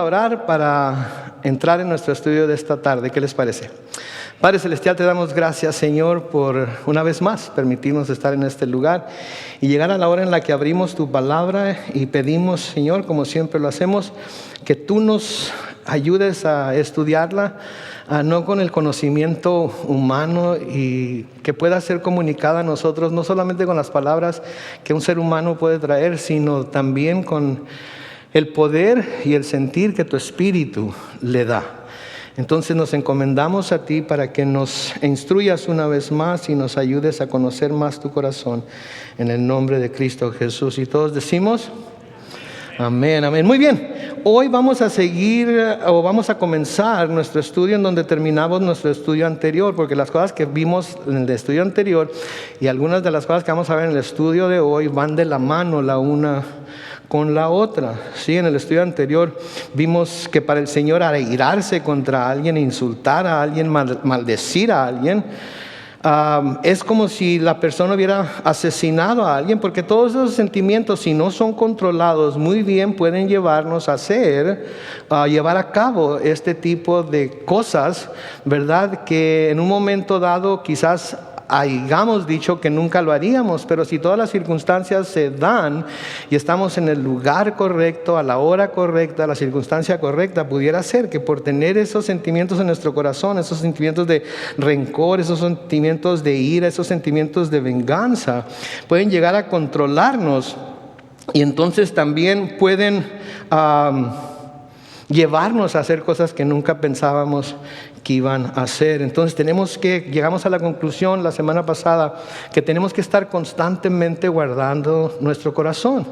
a orar para entrar en nuestro estudio de esta tarde. ¿Qué les parece? Padre Celestial, te damos gracias, Señor, por una vez más permitirnos estar en este lugar y llegar a la hora en la que abrimos tu palabra y pedimos, Señor, como siempre lo hacemos, que tú nos ayudes a estudiarla, no con el conocimiento humano, y que pueda ser comunicada a nosotros, no solamente con las palabras que un ser humano puede traer, sino también con el poder y el sentir que tu Espíritu le da. Entonces nos encomendamos a ti para que nos instruyas una vez más y nos ayudes a conocer más tu corazón, en el nombre de Cristo Jesús. Y todos decimos amén, amén. Muy bien, hoy vamos a comenzar nuestro estudio en donde terminamos nuestro estudio anterior, porque las cosas que vimos en el estudio anterior y algunas de las cosas que vamos a ver en el estudio de hoy van de la mano la una con la otra. Sí, en el estudio anterior vimos que para el Señor airarse contra alguien, insultar a alguien, maldecir a alguien, es como si la persona hubiera asesinado a alguien, porque todos esos sentimientos, si no son controlados muy bien, pueden llevarnos a llevar a cabo este tipo de cosas, ¿verdad? Que en un momento dado quizás hayamos dicho que nunca lo haríamos, pero si todas las circunstancias se dan y estamos en el lugar correcto, a la hora correcta, a la circunstancia correcta, pudiera ser que por tener esos sentimientos en nuestro corazón, esos sentimientos de rencor, esos sentimientos de ira, esos sentimientos de venganza, pueden llegar a controlarnos, y entonces también pueden llevarnos a hacer cosas que nunca pensábamos que iban a hacer. Entonces llegamos a la conclusión la semana pasada que tenemos que estar constantemente guardando nuestro corazón,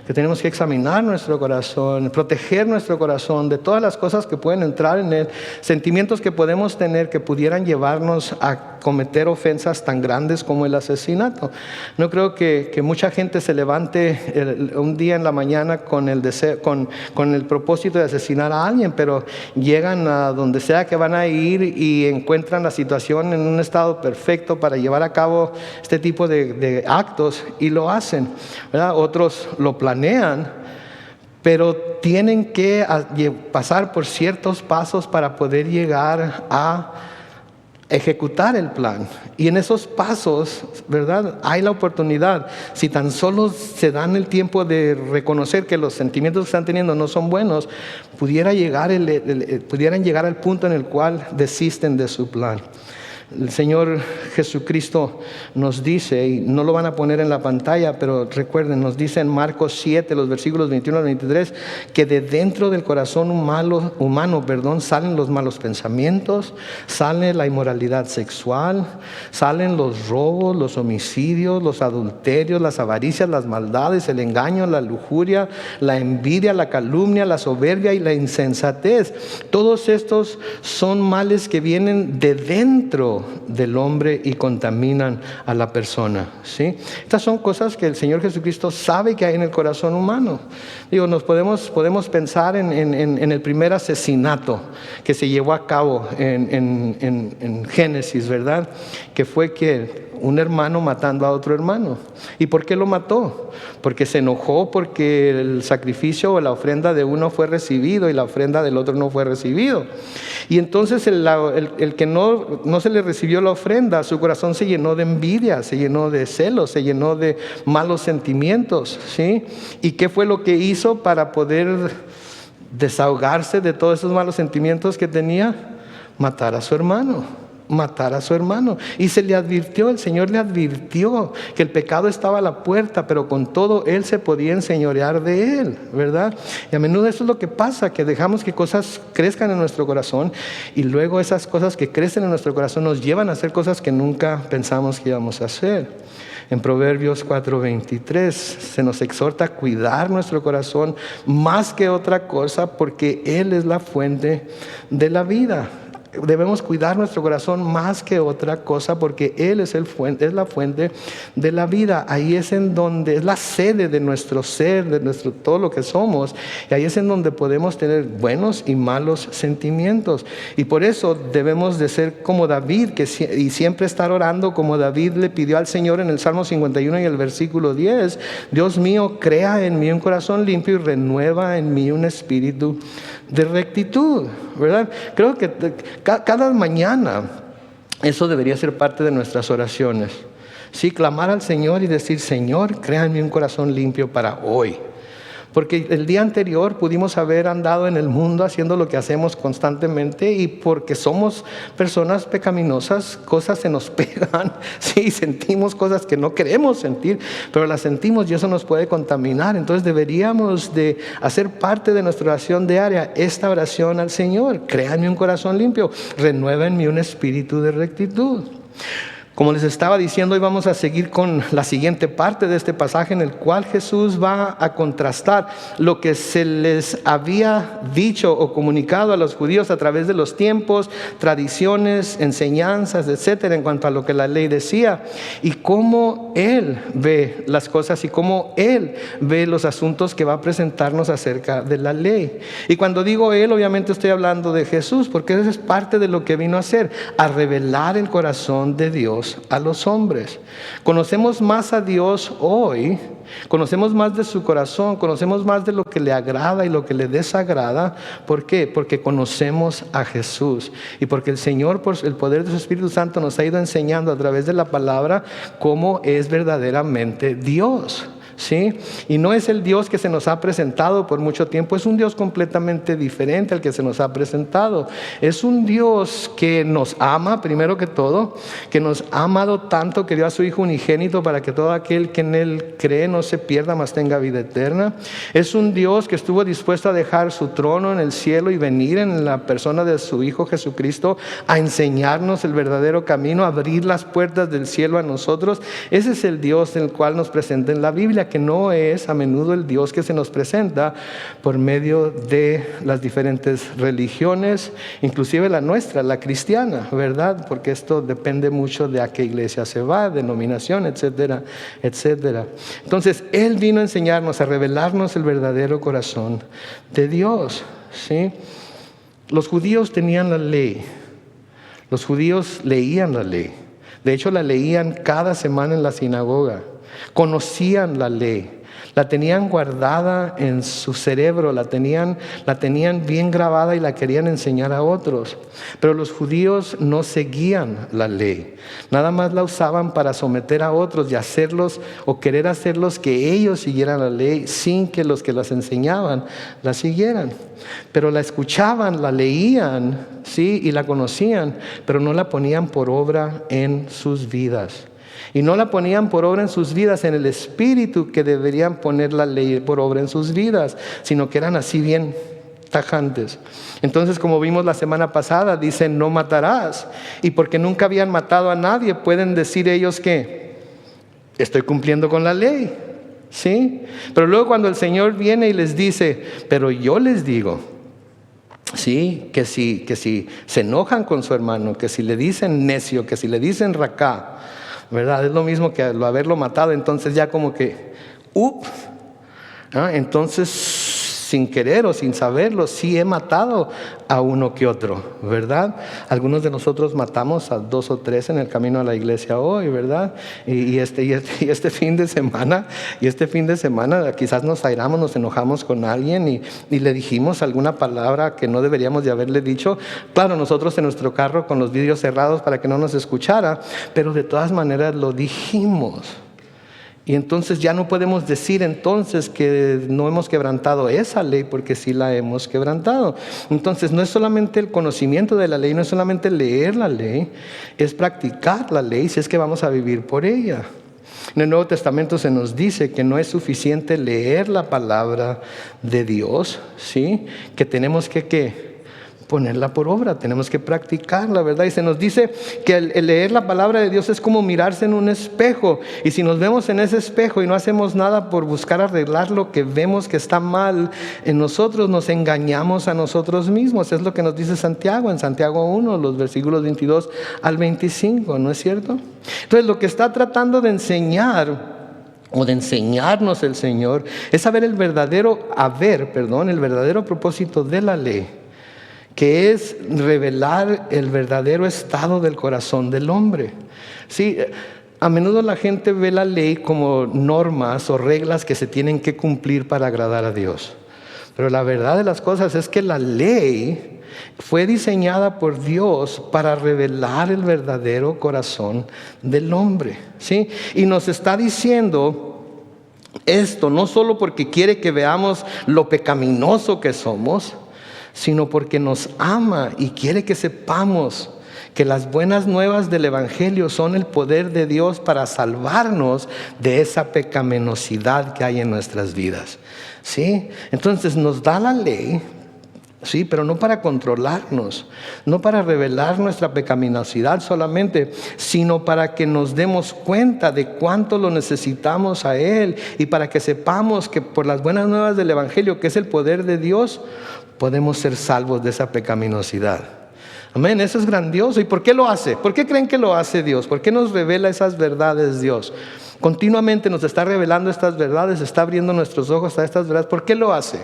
que tenemos que examinar nuestro corazón, proteger nuestro corazón de todas las cosas que pueden entrar en él, sentimientos que podemos tener que pudieran llevarnos a cometer ofensas tan grandes como el asesinato. No creo que mucha gente se levante un día en la mañana con el propósito de asesinar a alguien, pero llegan a donde sea que van a ir y encuentran la situación en un estado perfecto para llevar a cabo este tipo de actos y lo hacen, ¿verdad? Otros lo planean, pero tienen que pasar por ciertos pasos para poder llegar a ejecutar el plan. Y en esos pasos, ¿verdad?, hay la oportunidad, si tan solo se dan el tiempo de reconocer que los sentimientos que están teniendo no son buenos, pudieran llegar al punto en el cual desisten de su plan. El Señor Jesucristo nos dice, y no lo van a poner en la pantalla, pero recuerden, nos dice en Marcos 7, los versículos 21 al 23, que de dentro del corazón humano, salen los malos pensamientos, sale la inmoralidad sexual, salen los robos, los homicidios, los adulterios, las avaricias, las maldades, el engaño, la lujuria, la envidia, la calumnia, la soberbia y la insensatez. Todos estos son males que vienen de dentro del hombre y contaminan a la persona, ¿sí? Estas son cosas que el Señor Jesucristo sabe que hay en el corazón humano. Nos podemos pensar en el primer asesinato que se llevó a cabo en Génesis, ¿verdad? Que fue que un hermano matando a otro hermano. ¿Y por qué lo mató? Porque se enojó porque el sacrificio o la ofrenda de uno fue recibido y la ofrenda del otro no fue recibido. Y entonces el que no se le recibió la ofrenda, su corazón se llenó de envidia, se llenó de celos, se llenó de malos sentimientos, ¿sí? ¿Y qué fue lo que hizo para poder desahogarse de todos esos malos sentimientos que tenía? Matar a su hermano. Y se le advirtió, el Señor le advirtió que el pecado estaba a la puerta, pero con todo Él se podía enseñorear de él, ¿verdad? Y a menudo eso es lo que pasa, que dejamos que cosas crezcan en nuestro corazón y luego esas cosas que crecen en nuestro corazón nos llevan a hacer cosas que nunca pensamos que íbamos a hacer. En Proverbios 4:23 se nos exhorta a cuidar nuestro corazón más que otra cosa, porque Él es la fuente de la vida. Debemos cuidar nuestro corazón más que otra cosa, porque Él es la fuente de la vida. Ahí es en donde es la sede de nuestro ser, de todo lo que somos. Y ahí es en donde podemos tener buenos y malos sentimientos. Y por eso debemos de ser como David, y siempre estar orando como David le pidió al Señor en el Salmo 51 y el versículo 10. Dios mío, crea en mí un corazón limpio y renueva en mí un espíritu de rectitud, ¿verdad? Creo que cada mañana eso debería ser parte de nuestras oraciones. Sí, clamar al Señor y decir: Señor, crea en mí un corazón limpio para hoy. Porque el día anterior pudimos haber andado en el mundo haciendo lo que hacemos constantemente, y porque somos personas pecaminosas, cosas se nos pegan, sí, sentimos cosas que no queremos sentir, pero las sentimos y eso nos puede contaminar. Entonces deberíamos de hacer parte de nuestra oración diaria esta oración al Señor: crea en mí un corazón limpio, renueva en mí un espíritu de rectitud. Como les estaba diciendo, hoy vamos a seguir con la siguiente parte de este pasaje, en el cual Jesús va a contrastar lo que se les había dicho o comunicado a los judíos a través de los tiempos, tradiciones, enseñanzas, etcétera, en cuanto a lo que la ley decía, y cómo Él ve las cosas y cómo Él ve los asuntos que va a presentarnos acerca de la ley. Y cuando digo Él, obviamente estoy hablando de Jesús, porque eso es parte de lo que vino a hacer, a revelar el corazón de Dios a los hombres. Conocemos más a Dios hoy, conocemos más de su corazón, conocemos más de lo que le agrada y lo que le desagrada. ¿Por qué? Porque conocemos a Jesús, y porque el Señor, por el poder de su Espíritu Santo, nos ha ido enseñando a través de la palabra cómo es verdaderamente Dios. ¿Sí? Y no es el Dios que se nos ha presentado por mucho tiempo, es un Dios completamente diferente al que se nos ha presentado. Es un Dios que nos ama, primero que todo, que nos ha amado tanto que dio a su Hijo unigénito para que todo aquel que en Él cree no se pierda, mas tenga vida eterna. Es un Dios que estuvo dispuesto a dejar su trono en el cielo y venir en la persona de su Hijo Jesucristo a enseñarnos el verdadero camino, a abrir las puertas del cielo a nosotros. Ese es el Dios en el cual nos presenta en la Biblia, que no es a menudo el Dios que se nos presenta por medio de las diferentes religiones, inclusive la nuestra, la cristiana, ¿verdad? Porque esto depende mucho de a qué iglesia se va, denominación, etcétera, etcétera. Entonces, Él vino a enseñarnos, a revelarnos el verdadero corazón de Dios, ¿sí? Los judíos tenían la ley, los judíos leían la ley, de hecho la leían cada semana en la sinagoga. Conocían la ley, la tenían guardada en su cerebro, la tenían bien grabada y la querían enseñar a otros. Pero los judíos no seguían la ley, nada más la usaban para someter a otros y hacerlos o querer hacerlos que ellos siguieran la ley sin que los que las enseñaban la siguieran. Pero la escuchaban, la leían, sí, y la conocían, pero no la ponían por obra en sus vidas. Y no la ponían por obra en sus vidas en el espíritu que deberían poner la ley por obra en sus vidas, sino que eran así bien tajantes. Entonces, como vimos la semana pasada, dicen: no matarás. Y porque nunca habían matado a nadie, pueden decir ellos que estoy cumpliendo con la ley, ¿sí? Pero luego cuando el Señor viene y les dice: pero yo les digo, sí, que si se enojan con su hermano, que si le dicen necio, que si le dicen racá, ¿verdad? Es lo mismo que haberlo matado. Entonces ya como que, entonces sin querer o sin saberlo, sí he matado a uno que otro, ¿verdad? Algunos de nosotros matamos a 2 o 3 en el camino a la iglesia hoy, ¿verdad? Y este fin de semana quizás nos airamos, nos enojamos con alguien y le dijimos alguna palabra que no deberíamos de haberle dicho. Claro, nosotros en nuestro carro con los vidrios cerrados para que no nos escuchara, pero de todas maneras lo dijimos. Y entonces ya no podemos decir entonces que no hemos quebrantado esa ley, porque sí la hemos quebrantado. Entonces no es solamente el conocimiento de la ley, no es solamente leer la ley, es practicar la ley si es que vamos a vivir por ella. En el Nuevo Testamento se nos dice que no es suficiente leer la palabra de Dios, ¿sí? Que tenemos que ponerla por obra, tenemos que practicarla, ¿verdad? Y se nos dice que el leer la palabra de Dios es como mirarse en un espejo, y si nos vemos en ese espejo y no hacemos nada por buscar arreglar lo que vemos que está mal en nosotros, nos engañamos a nosotros mismos. Es lo que nos dice Santiago en Santiago 1, los versículos 22 al 25, ¿no es cierto? Entonces lo que está tratando de enseñar o de enseñarnos el Señor es saber el verdadero propósito de la ley, que es revelar el verdadero estado del corazón del hombre. Sí, a menudo la gente ve la ley como normas o reglas que se tienen que cumplir para agradar a Dios. Pero la verdad de las cosas es que la ley fue diseñada por Dios para revelar el verdadero corazón del hombre, ¿sí? Y nos está diciendo esto no solo porque quiere que veamos lo pecaminoso que somos, sino porque nos ama y quiere que sepamos que las buenas nuevas del Evangelio son el poder de Dios para salvarnos de esa pecaminosidad que hay en nuestras vidas, ¿sí? Entonces nos da la ley, sí, pero no para controlarnos, no para revelar nuestra pecaminosidad solamente, sino para que nos demos cuenta de cuánto lo necesitamos a Él y para que sepamos que por las buenas nuevas del Evangelio, que es el poder de Dios, podemos ser salvos de esa pecaminosidad. Amén, eso es grandioso. ¿Y por qué lo hace? ¿Por qué creen que lo hace Dios? ¿Por qué nos revela esas verdades Dios? Continuamente nos está revelando estas verdades, está abriendo nuestros ojos a estas verdades. ¿Por qué lo hace?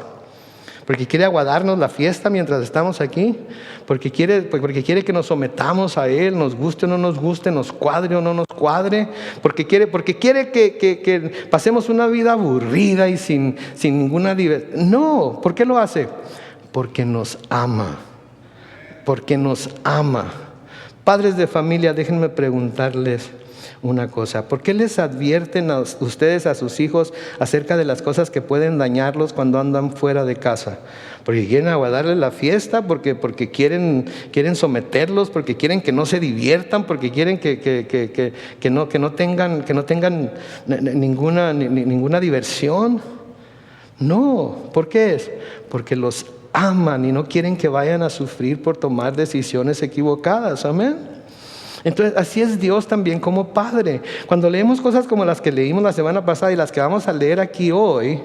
Porque quiere aguardarnos la fiesta mientras estamos aquí, porque quiere que nos sometamos a Él, nos guste o no nos guste, nos cuadre o no nos cuadre, porque quiere que pasemos una vida aburrida y sin ninguna diversión. No, ¿por qué lo hace? Porque nos ama, porque nos ama. Padres de familia, déjenme preguntarles una cosa. ¿Por qué les advierten a ustedes a sus hijos acerca de las cosas que pueden dañarlos cuando andan fuera de casa? Porque quieren aguardarles la fiesta, porque quieren someterlos, porque quieren que no se diviertan, porque quieren que no tengan ninguna diversión. No, ¿por qué es? Porque los aman y no quieren que vayan a sufrir por tomar decisiones equivocadas. Amén. Entonces, así es Dios también como Padre. Cuando leemos cosas como las que leímos la semana pasada y las que vamos a leer aquí hoy,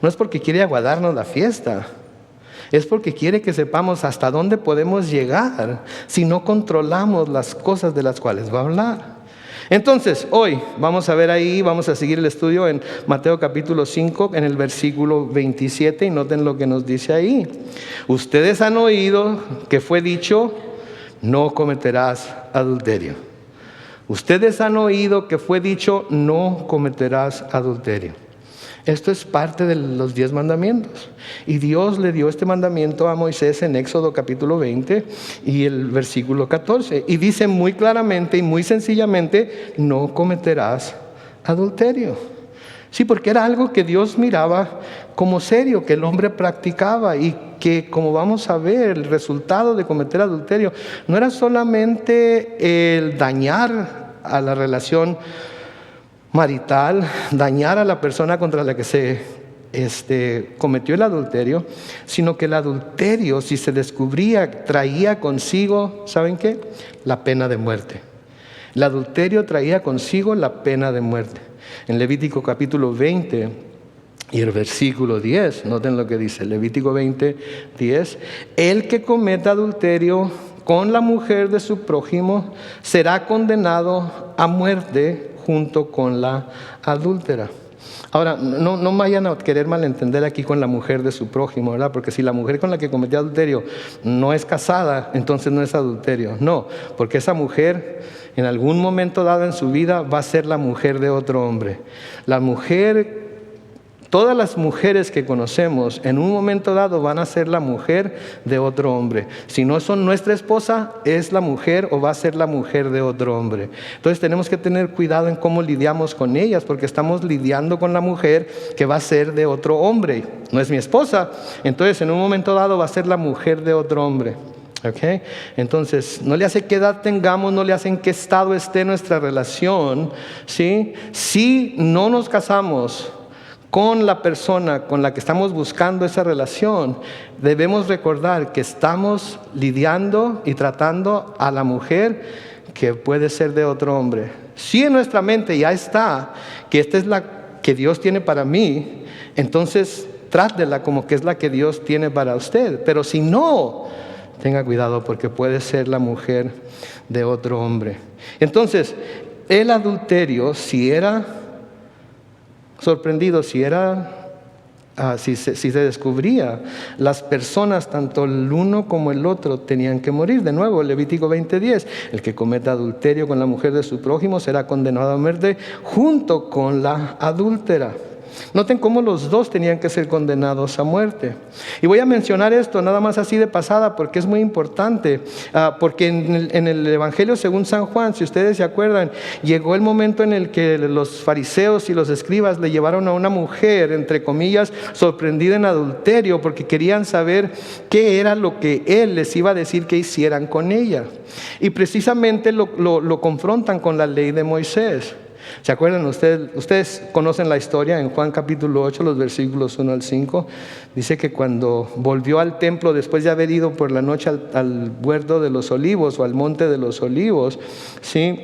no es porque quiere aguardarnos la fiesta, es porque quiere que sepamos hasta dónde podemos llegar si no controlamos las cosas de las cuales va a hablar. Entonces, hoy vamos a seguir el estudio en Mateo capítulo 5, en el versículo 27, y noten lo que nos dice ahí. Ustedes han oído que fue dicho: no cometerás adulterio. Ustedes han oído que fue dicho: no cometerás adulterio. Esto es parte de los 10 mandamientos. Y Dios le dio este mandamiento a Moisés en Éxodo capítulo 20 y el versículo 14. Y dice muy claramente y muy sencillamente: no cometerás adulterio. Sí, porque era algo que Dios miraba como serio, que el hombre practicaba, y que, como vamos a ver, el resultado de cometer adulterio no era solamente el dañar a la relación marital, dañar a la persona contra la que se cometió el adulterio, sino que el adulterio, si se descubría, traía consigo, ¿saben qué? La pena de muerte. El adulterio traía consigo la pena de muerte. En Levítico capítulo 20 y el versículo 10, noten lo que dice, Levítico 20, 10: el que cometa adulterio con la mujer de su prójimo será condenado a muerte junto con la adúltera. Ahora, no vayan a querer malentender aquí con la mujer de su prójimo, ¿verdad? Porque si la mujer con la que cometió adulterio no es casada, entonces no es adulterio. No, porque esa mujer en algún momento dado en su vida va a ser la mujer de otro hombre. Todas las mujeres que conocemos en un momento dado van a ser la mujer de otro hombre. Si no son nuestra esposa, es la mujer o va a ser la mujer de otro hombre. Entonces tenemos que tener cuidado en cómo lidiamos con ellas, porque estamos lidiando con la mujer que va a ser de otro hombre. No es mi esposa, entonces en un momento dado va a ser la mujer de otro hombre. Okay. Entonces, no le hace qué edad tengamos, no le hace en qué estado esté nuestra relación, ¿sí? Si no nos casamos con la persona con la que estamos buscando esa relación, debemos recordar que estamos lidiando y tratando a la mujer que puede ser de otro hombre. Si en nuestra mente ya está que esta es la que Dios tiene para mí, entonces trátela como que es la que Dios tiene para usted. Pero si no, tenga cuidado, porque puede ser la mujer de otro hombre. Entonces, el adulterio, si era sorprendido, si se descubría, las personas, tanto el uno como el otro, tenían que morir. De nuevo, Levítico 20:10: el que cometa adulterio con la mujer de su prójimo será condenado a muerte junto con la adúltera. Noten cómo los dos tenían que ser condenados a muerte. Y voy a mencionar esto nada más así de pasada porque es muy importante. Porque en el Evangelio según San Juan, si ustedes se acuerdan, llegó el momento en el que los fariseos y los escribas le llevaron a una mujer, entre comillas, sorprendida en adulterio, porque querían saber qué era lo que él les iba a decir que hicieran con ella. Y precisamente lo confrontan con la ley de Moisés. ¿Se acuerdan? Ustedes conocen la historia en Juan capítulo 8, los versículos 1 al 5. Dice que cuando volvió al templo después de haber ido por la noche al huerto de los olivos o al monte de los olivos, ¿sí?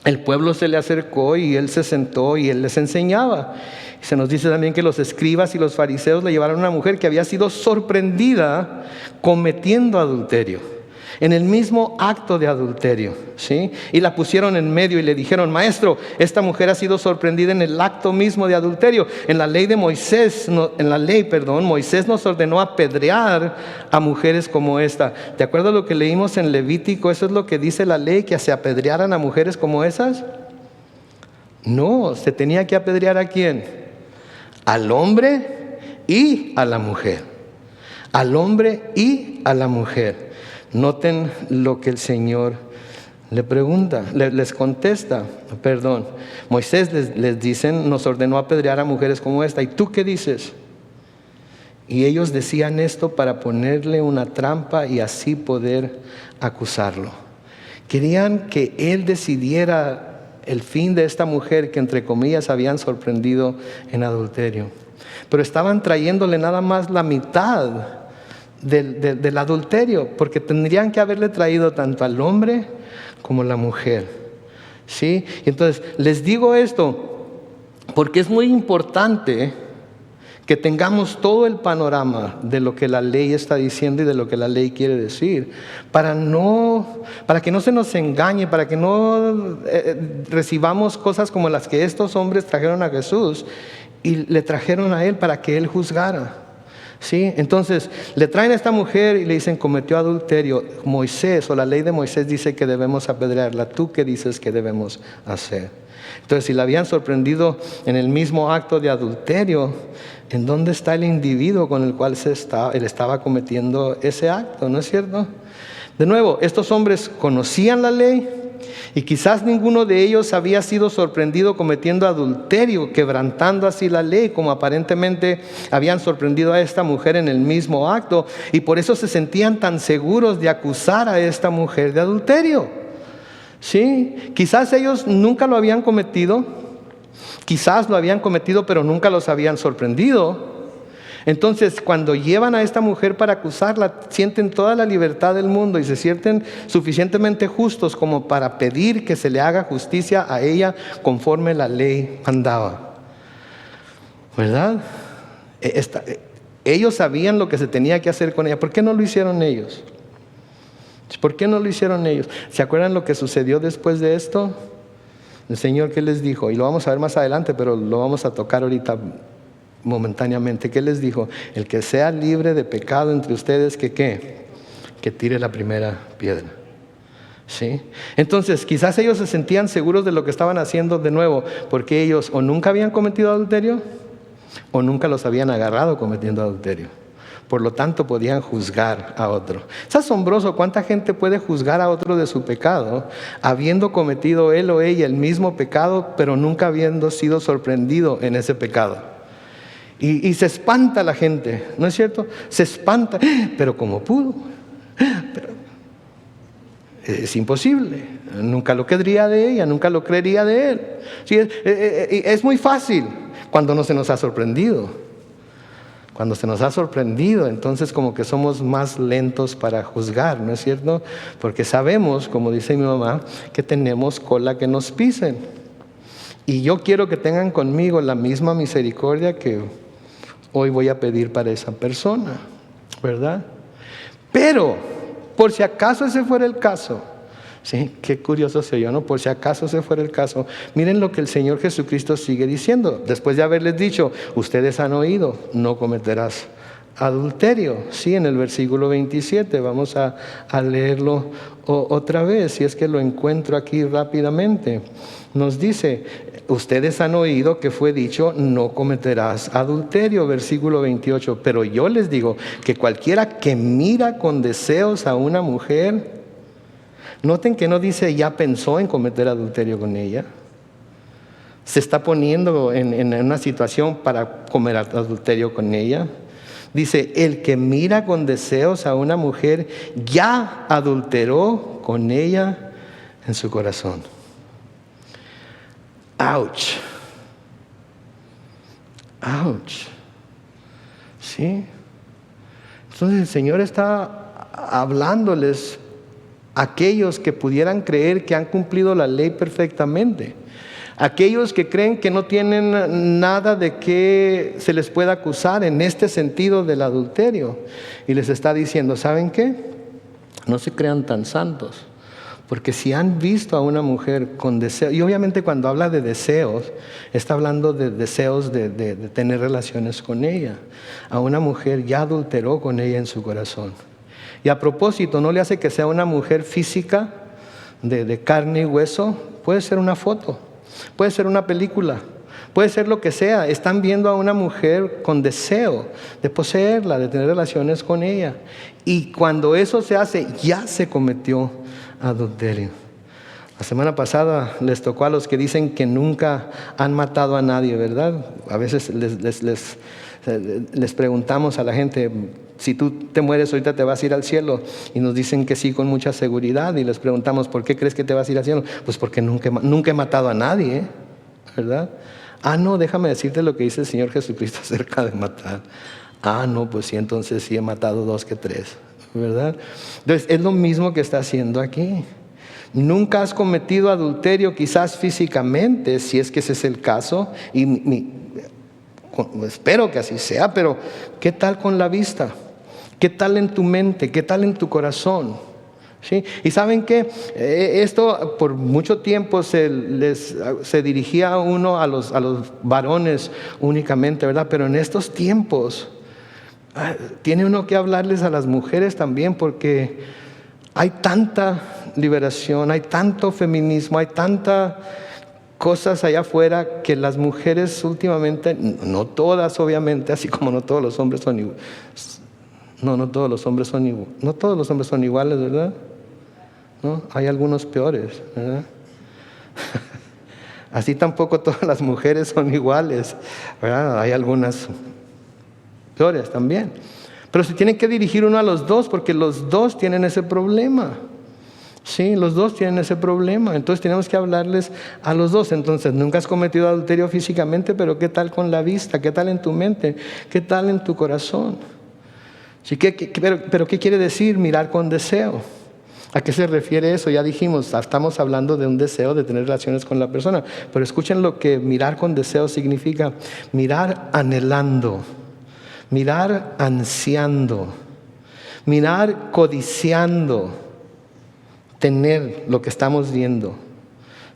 El pueblo se le acercó y él se sentó y él les enseñaba. Se nos dice también que los escribas y los fariseos le llevaron a una mujer que había sido sorprendida cometiendo adulterio, en el mismo acto de adulterio, ¿sí? Y la pusieron en medio y le dijeron: maestro, esta mujer ha sido sorprendida en el acto mismo de adulterio. En la ley de Moisés, Moisés nos ordenó apedrear a mujeres como esta. ¿De acuerdo a lo que leímos en Levítico? ¿Eso es lo que dice la ley, que se apedrearan a mujeres como esas? No, se tenía que apedrear ¿a quién? Al hombre y a la mujer. Al hombre y a la mujer. Noten lo que el Señor le pregunta, les contesta. Moisés les dice: nos ordenó apedrear a mujeres como esta. ¿Y tú qué dices? Y ellos decían esto para ponerle una trampa y así poder acusarlo. Querían que él decidiera el fin de esta mujer que entre comillas habían sorprendido en adulterio. Pero estaban trayéndole nada más la mitad del adulterio, porque tendrían que haberle traído tanto al hombre como a la mujer, ¿sí? Y entonces les digo esto porque es muy importante que tengamos todo el panorama de lo que la ley está diciendo y de lo que la ley quiere decir, para que no se nos engañe, para que no recibamos cosas como las que estos hombres trajeron a Jesús y le trajeron a él para que él juzgara. ¿Sí? Entonces le traen a esta mujer y le dicen: cometió adulterio. Moisés, o la ley de Moisés, dice que debemos apedrearla. ¿Tú qué dices que debemos hacer? Entonces, si la habían sorprendido en el mismo acto de adulterio, ¿en dónde está el individuo con el cual él estaba cometiendo ese acto? ¿No es cierto? De nuevo, estos hombres conocían la ley y quizás ninguno de ellos había sido sorprendido cometiendo adulterio, quebrantando así la ley, como aparentemente habían sorprendido a esta mujer en el mismo acto, y por eso se sentían tan seguros de acusar a esta mujer de adulterio. ¿Sí? Quizás ellos nunca lo habían cometido, quizás lo habían cometido pero nunca los habían sorprendido. Entonces, cuando llevan a esta mujer para acusarla, sienten toda la libertad del mundo y se sienten suficientemente justos como para pedir que se le haga justicia a ella conforme la ley mandaba. ¿Verdad? Ellos sabían lo que se tenía que hacer con ella. ¿Por qué no lo hicieron ellos? ¿Por qué no lo hicieron ellos? ¿Se acuerdan lo que sucedió después de esto? El Señor, ¿qué les dijo? Y lo vamos a ver más adelante, pero lo vamos a tocar ahorita momentáneamente. ¿Qué les dijo? El que sea libre de pecado entre ustedes, que tire la primera piedra. ¿Sí? Entonces quizás ellos se sentían seguros de lo que estaban haciendo de nuevo, porque ellos o nunca habían cometido adulterio o nunca los habían agarrado cometiendo adulterio. Por lo tanto podían juzgar a otro. Es asombroso cuánta gente puede juzgar a otro de su pecado, habiendo cometido él o ella el mismo pecado, pero nunca habiendo sido sorprendido en ese pecado. Y se espanta la gente, ¿no es cierto? Se espanta, pero ¿cómo pudo? Pero es imposible. Nunca lo creería de ella, nunca lo creería de él. Sí, es muy fácil cuando no se nos ha sorprendido. Cuando se nos ha sorprendido, entonces como que somos más lentos para juzgar, ¿no es cierto? Porque sabemos, como dice mi mamá, que tenemos cola que nos pisen. Y yo quiero que tengan conmigo la misma misericordia que hoy voy a pedir para esa persona, ¿verdad? Pero, por si acaso ese fuera el caso, ¿sí? Qué curioso se oyó, ¿no? Por si acaso ese fuera el caso, miren lo que el Señor Jesucristo sigue diciendo. Después de haberles dicho: ustedes han oído, no cometerás adulterio. Sí, en el versículo 27, vamos a leerlo otra vez, si es que lo encuentro aquí rápidamente. Nos dice: ustedes han oído que fue dicho, no cometerás adulterio, versículo 28. Pero yo les digo que cualquiera que mira con deseos a una mujer, noten que no dice ya pensó en cometer adulterio con ella. Se está poniendo en una situación para comer adulterio con ella. Dice, el que mira con deseos a una mujer ya adulteró con ella en su corazón. Ouch. Ouch. ¿Sí? Entonces el Señor está hablándoles a aquellos que pudieran creer que han cumplido la ley perfectamente. Aquellos que creen que no tienen nada de que se les pueda acusar en este sentido del adulterio. Y les está diciendo, ¿saben qué? No se crean tan santos. Porque si han visto a una mujer con deseos, y obviamente cuando habla de deseos, está hablando de deseos de tener relaciones con ella. A una mujer ya adulteró con ella en su corazón. Y a propósito, no le hace que sea una mujer física, de carne y hueso, puede ser una foto. Puede ser una película, puede ser lo que sea. Están viendo a una mujer con deseo de poseerla, de tener relaciones con ella. Y cuando eso se hace, ya se cometió adulterio. La semana pasada les tocó a los que dicen que nunca han matado a nadie, ¿verdad? A veces les preguntamos a la gente, si tú te mueres ahorita te vas a ir al cielo, y nos dicen que sí con mucha seguridad, y les preguntamos, ¿por qué crees que te vas a ir al cielo? Pues porque nunca he matado a nadie, ¿verdad? No, déjame decirte lo que dice el Señor Jesucristo acerca de matar. No, pues sí, entonces sí he matado 2 que 3, ¿verdad? Entonces es lo mismo que está haciendo aquí. Nunca has cometido adulterio, quizás físicamente, si es que ese es el caso, y espero que así sea, pero ¿qué tal con la vista? ¿Qué tal en tu mente? ¿Qué tal en tu corazón? ¿Sí? Y saben que esto por mucho tiempo se dirigía a uno a los varones únicamente, ¿verdad? Pero en estos tiempos tiene uno que hablarles a las mujeres también, porque hay tanta liberación, hay tanto feminismo, hay tanta cosas allá afuera que las mujeres últimamente, no todas obviamente, así como no todos los hombres son iguales. No todos los hombres son iguales. No todos los hombres son iguales, ¿verdad? ¿No? Hay algunos peores, ¿verdad? Así tampoco todas las mujeres son iguales, ¿verdad? Hay algunas peores también. Pero se tienen que dirigir uno a los dos, porque los dos tienen ese problema. Sí, los dos tienen ese problema. Entonces tenemos que hablarles a los dos. Entonces, nunca has cometido adulterio físicamente, pero ¿qué tal con la vista? ¿Qué tal en tu mente? ¿Qué tal en tu corazón? Sí, pero ¿qué quiere decir mirar con deseo? ¿A qué se refiere eso? Ya dijimos, estamos hablando de un deseo de tener relaciones con la persona. Pero escuchen lo que mirar con deseo significa: mirar anhelando, mirar ansiando, mirar codiciando tener lo que estamos viendo.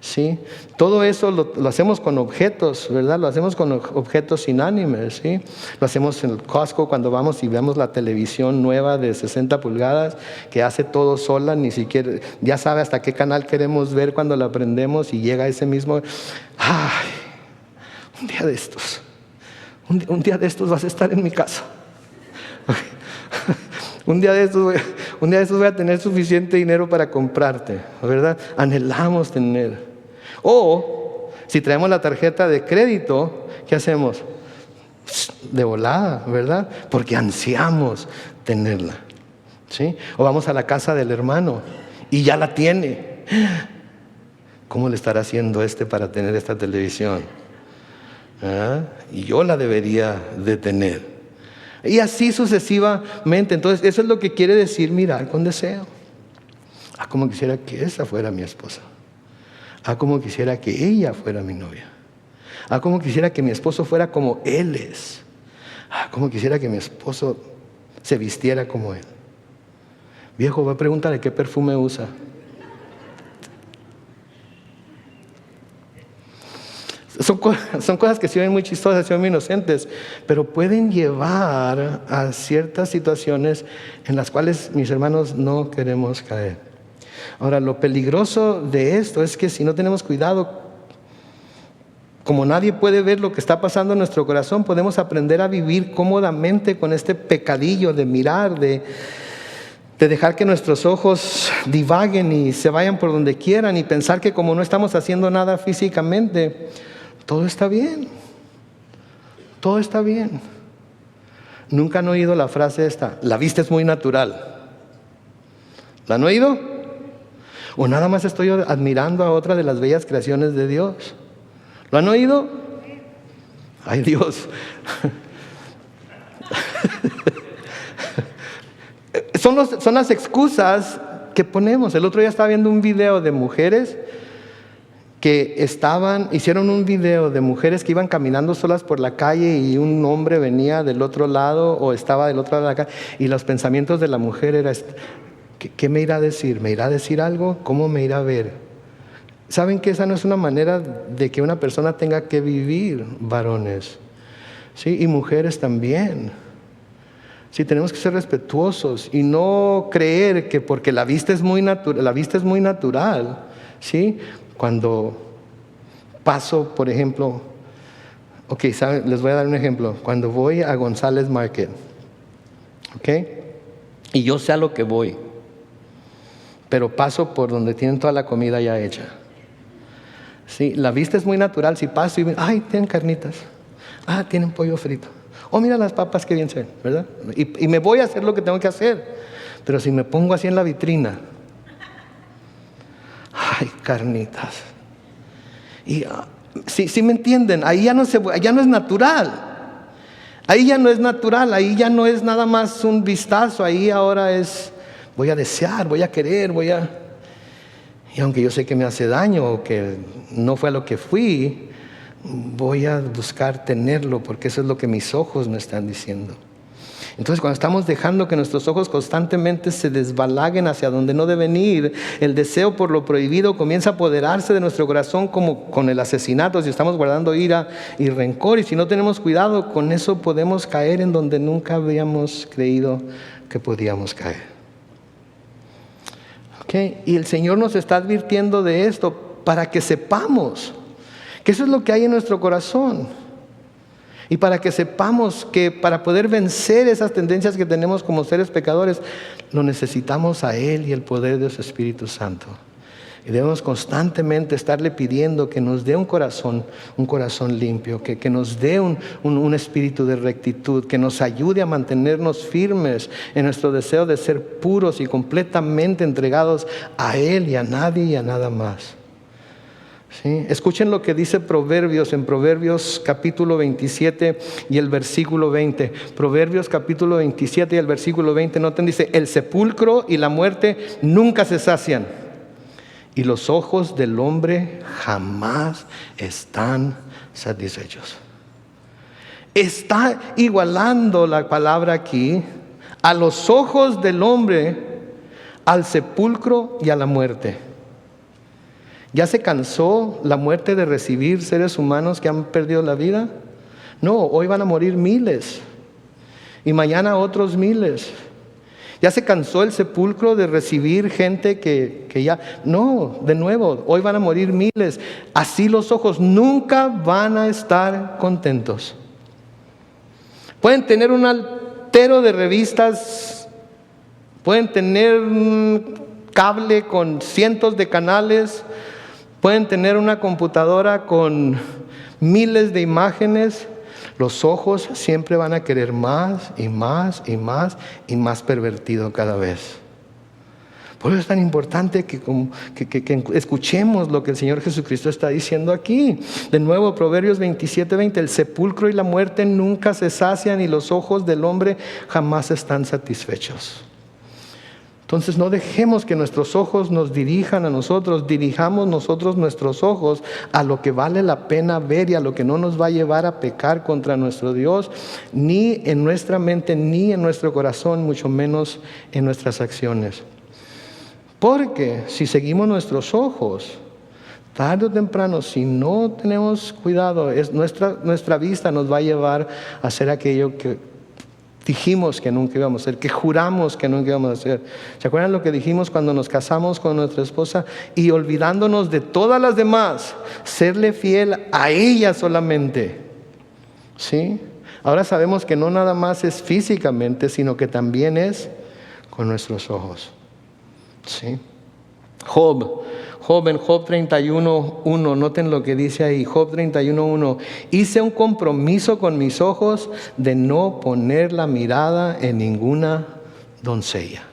¿Sí? Todo eso lo hacemos con objetos, ¿verdad? Lo hacemos con objetos inánimes, ¿sí? Lo hacemos en el Costco cuando vamos y vemos la televisión nueva de 60 pulgadas que hace todo sola, ni siquiera, ya sabe hasta qué canal queremos ver cuando la prendemos, y llega ese mismo, un día de estos vas a estar en mi casa. Un día de estos voy a tener suficiente dinero para comprarte, ¿verdad? Anhelamos tener. O si traemos la tarjeta de crédito, ¿qué hacemos? De volada, ¿verdad? Porque ansiamos tenerla, ¿sí? O vamos a la casa del hermano y ya la tiene. ¿Cómo le estará haciendo para tener esta televisión? Y yo la debería de tener. Y así sucesivamente. Entonces, eso es lo que quiere decir mirar con deseo. Como quisiera que esa fuera mi esposa. Como quisiera que ella fuera mi novia. Como quisiera que mi esposo fuera como él es. Como quisiera que mi esposo se vistiera como él. Viejo, voy a preguntarle qué perfume usa. Son cosas que se ven muy chistosas, se ven muy inocentes, pero pueden llevar a ciertas situaciones en las cuales, mis hermanos, no queremos caer. Ahora, lo peligroso de esto es que si no tenemos cuidado, como nadie puede ver lo que está pasando en nuestro corazón, podemos aprender a vivir cómodamente con este pecadillo de mirar, de dejar que nuestros ojos divaguen y se vayan por donde quieran y pensar que como no estamos haciendo nada físicamente, todo está bien. Todo está bien. ¿Nunca han oído la frase esta? La vista es muy natural. ¿La han oído? ¿O nada más estoy admirando a otra de las bellas creaciones de Dios? ¿Lo han oído? ¡Ay, Dios! Son las excusas que ponemos. El otro día estaba viendo un video de mujeres que hicieron un video de mujeres que iban caminando solas por la calle y un hombre venía del otro lado o estaba del otro lado de la calle, y los pensamientos de la mujer era: ¿qué me irá a decir? ¿Me irá a decir algo? ¿Cómo me irá a ver? ¿Saben que esa no es una manera de que una persona tenga que vivir, varones? ¿Sí? Y mujeres también. Sí, tenemos que ser respetuosos y no creer que porque la vista es muy natural, ¿sí? Cuando paso, por ejemplo, ¿saben? Les voy a dar un ejemplo. Cuando voy a González Market, y yo sé a lo que voy, pero paso por donde tienen toda la comida ya hecha. Sí, la vista es muy natural. Si paso y ¡ay, tienen carnitas! ¡Ah, tienen pollo frito! ¡Oh, mira las papas, qué bien se ven!, ¿verdad? Y me voy a hacer lo que tengo que hacer. Pero si me pongo así en la vitrina, ¡ay, carnitas! Y si me entienden, ahí ya no es natural. Ahí ya no es natural, ahí ya no es nada más un vistazo, ahí ahora es: voy a desear, voy a querer, y aunque yo sé que me hace daño o que no fue a lo que fui, voy a buscar tenerlo porque eso es lo que mis ojos me están diciendo. Entonces, cuando estamos dejando que nuestros ojos constantemente se desbalaguen hacia donde no deben ir, el deseo por lo prohibido comienza a apoderarse de nuestro corazón, como con el asesinato. Si estamos guardando ira y rencor, y si no tenemos cuidado con eso, podemos caer en donde nunca habíamos creído que podíamos caer. Y el Señor nos está advirtiendo de esto para que sepamos que eso es lo que hay en nuestro corazón. Y para que sepamos que para poder vencer esas tendencias que tenemos como seres pecadores, lo necesitamos a Él y el poder de su Espíritu Santo. Y debemos constantemente estarle pidiendo que nos dé un corazón limpio, que nos dé un espíritu de rectitud, que nos ayude a mantenernos firmes en nuestro deseo de ser puros y completamente entregados a Él y a nadie y a nada más. ¿Sí? Escuchen lo que dice Proverbios, en Proverbios capítulo 27 y el versículo 20. Proverbios capítulo 27 y el versículo 20, noten, dice: el sepulcro y la muerte nunca se sacian, y los ojos del hombre jamás están satisfechos. Está igualando la palabra aquí a los ojos del hombre, al sepulcro y a la muerte. ¿Ya se cansó la muerte de recibir seres humanos que han perdido la vida? No, hoy van a morir miles y mañana otros miles. ¿Ya se cansó el sepulcro de recibir gente que ya? No, de nuevo, hoy van a morir miles. Así los ojos nunca van a estar contentos. Pueden tener un altero de revistas, pueden tener un cable con cientos de canales, pueden tener una computadora con miles de imágenes. Los ojos siempre van a querer más y más y más y más pervertido cada vez. Por eso es tan importante que escuchemos lo que el Señor Jesucristo está diciendo aquí. De nuevo, Proverbios 27:20: el sepulcro y la muerte nunca se sacian, y los ojos del hombre jamás están satisfechos. Entonces no dejemos que nuestros ojos nos dirijan a nosotros, dirijamos nosotros nuestros ojos a lo que vale la pena ver y a lo que no nos va a llevar a pecar contra nuestro Dios, ni en nuestra mente, ni en nuestro corazón, mucho menos en nuestras acciones. Porque si seguimos nuestros ojos, tarde o temprano, si no tenemos cuidado, nuestra vista nos va a llevar a hacer aquello que dijimos que nunca íbamos a hacer, que juramos que nunca íbamos a hacer. ¿Se acuerdan lo que dijimos cuando nos casamos con nuestra esposa? Y olvidándonos de todas las demás, serle fiel a ella solamente. ¿Sí? Ahora sabemos que no nada más es físicamente, sino que también es con nuestros ojos. ¿Sí? Job en Job 31:1, noten lo que dice ahí, Job 31:1, hice un compromiso con mis ojos de no poner la mirada en ninguna doncella.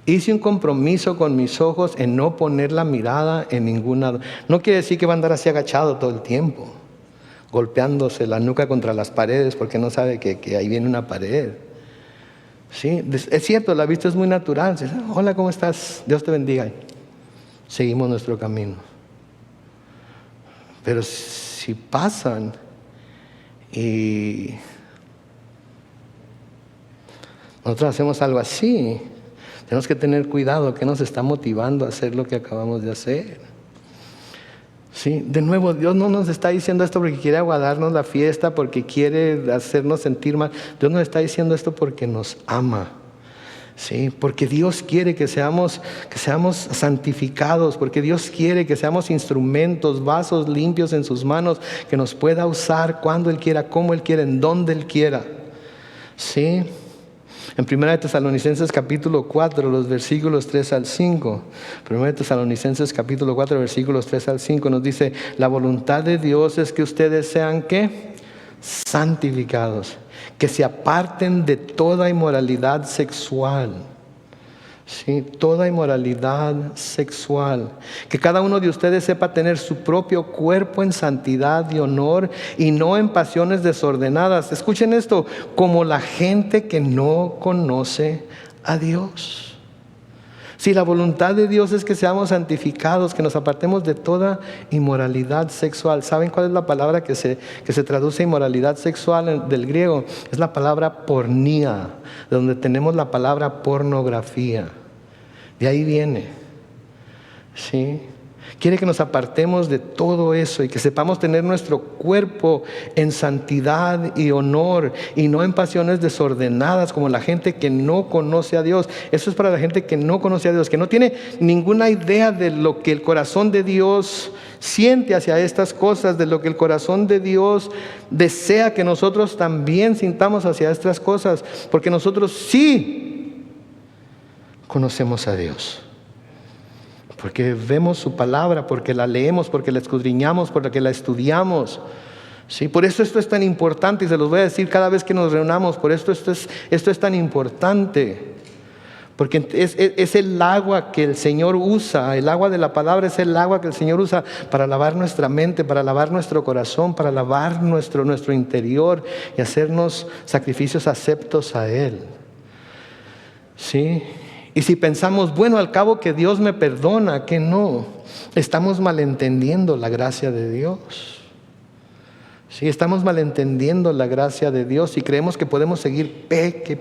Hice un compromiso con mis ojos en no poner la mirada en ninguna. No quiere decir que va a andar así agachado todo el tiempo, golpeándose la nuca contra las paredes porque no sabe que ahí viene una pared. Sí, es cierto, la vista es muy natural. Hola, ¿cómo estás? Dios te bendiga. Seguimos nuestro camino. Pero si pasan y nosotros hacemos algo así, tenemos que tener cuidado que nos está motivando a hacer lo que acabamos de hacer. Sí, de nuevo, Dios no nos está diciendo esto porque quiere aguadarnos la fiesta, porque quiere hacernos sentir mal. Dios nos está diciendo esto porque nos ama. Sí, porque Dios quiere que seamos santificados, porque Dios quiere que seamos instrumentos, vasos limpios en sus manos, que nos pueda usar cuando Él quiera, como Él quiera, en donde Él quiera. Sí. En 1 Tesalonicenses capítulo 4, los versículos 3 al 5. 1 Tesalonicenses capítulo 4, versículos 3 al 5 nos dice: la voluntad de Dios es que ustedes sean, ¿qué? Santificados, que se aparten de toda inmoralidad sexual. Sí, toda inmoralidad sexual. Que cada uno de ustedes sepa tener su propio cuerpo en santidad y honor y no en pasiones desordenadas. Escuchen esto, como la gente que no conoce a Dios. Si la voluntad de Dios es que seamos santificados, que nos apartemos de toda inmoralidad sexual. ¿Saben cuál es la palabra que se traduce inmoralidad sexual del griego? Es la palabra pornía, de donde tenemos la palabra pornografía. De ahí viene. ¿Sí? Quiere que nos apartemos de todo eso y que sepamos tener nuestro cuerpo en santidad y honor y no en pasiones desordenadas como la gente que no conoce a Dios. Eso es para la gente que no conoce a Dios, que no tiene ninguna idea de lo que el corazón de Dios siente hacia estas cosas, de lo que el corazón de Dios desea que nosotros también sintamos hacia estas cosas, porque nosotros sí conocemos a Dios. Porque vemos su palabra, porque la leemos, porque la escudriñamos, porque la estudiamos. ¿Sí? Por eso esto es tan importante y se los voy a decir cada vez que nos reunamos. Por esto es tan importante. Porque es el agua que el Señor usa. El agua de la palabra es el agua que el Señor usa para lavar nuestra mente, para lavar nuestro corazón, para lavar nuestro interior y hacernos sacrificios aceptos a Él. ¿Sí? Y si pensamos, bueno, al cabo que Dios me perdona, que no, estamos malentendiendo la gracia de Dios. Sí, estamos malentendiendo la gracia de Dios y creemos que podemos seguir peque